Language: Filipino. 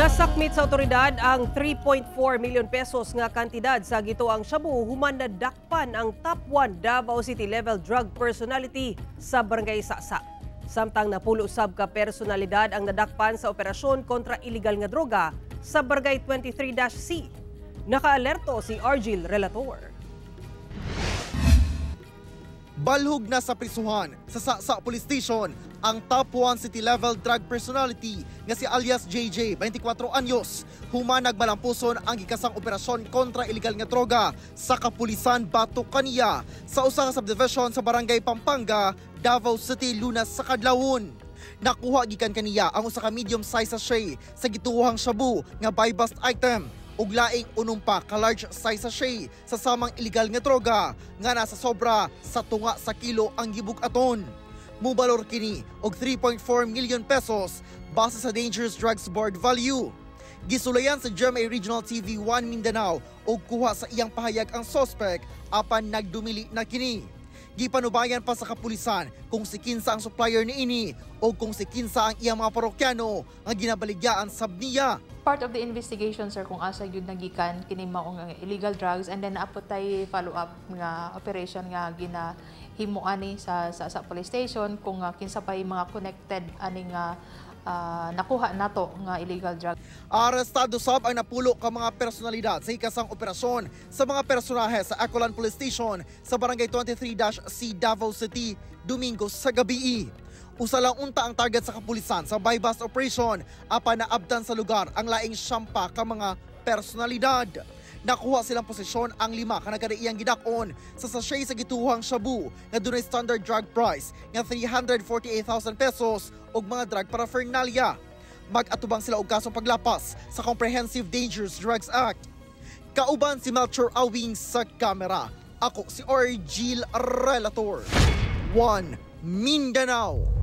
Nasakmit sa otoridad ang 3.4 million pesos nga kantidad sa gituang shabu human na dakpan ang top 1 Davao City level drug personality sa Barangay Sasa. Samtang napulo sab ka personalidad ang nadakpan sa operasyon kontra illegal nga droga sa Barangay 23-C. Nakaalerto si Argil Relator. Balhog na sa prisuhan sa Sasa Police Station ang top 1 city-level drug personality nga si alias JJ, 24 anyos. Human nagbalampuson ang gikasang operasyon kontra illegal nga droga sa Kapulisan Batok kaniya sa usa ka subdivision sa Barangay Pampanga, Davao City, Lunas sa kadlawon. Nakuha gikan kaniya ang usa ka medium-size sachet sa gituohang shabu nga buy-bust item ug laing unumpa ka large size sachet sa samang illegal nga droga nga nasa sobra sa tunga sa kilo ang gibug-aton. Mubalor kini og 3.4 million pesos base sa Dangerous Drugs Board value. Gisulayan sa GMA Regional TV 1 Mindanao og kuha sa iyang pahayag ang suspect apan nagdumili na kini. Gipanubayan pa sa kapulisan kung si kinsa ang supplier niini o kung si kinsa ang iyang mga parokyano nga ginabaligyaan sab niya. Part of the investigation, sir, kung asa yun nagikan kini maong illegal drugs, and then naapot tay follow-up nga operation nga ginahimo ani sa police station kung kinsa pay mga connected ani nga nakuha nato nga illegal drug. Arestado sab ang napulo ka mga personalidad sa ikasang operasyon sa mga personahe sa Acolan Police Station sa Barangay 23-C, Davao City, Domingo sa gabi. Usa lang unta ang target sa kapulisan sa buy-bust operation apan naabdan sa lugar ang laing siyampa ka mga personalidad. Nakuha silang posisyon ang 5 ka nagkadaiyang gidakon sa sachet sa gituhang shabu nga dunay standard drug price nga 348,000 pesos og mga drug paraphernalia. Mag-atubang sila og kasong paglapas sa Comprehensive Dangerous Drugs Act. Kauban si Melchor Awing sa kamera. Ako si Argil Relator. 1 Mindanao.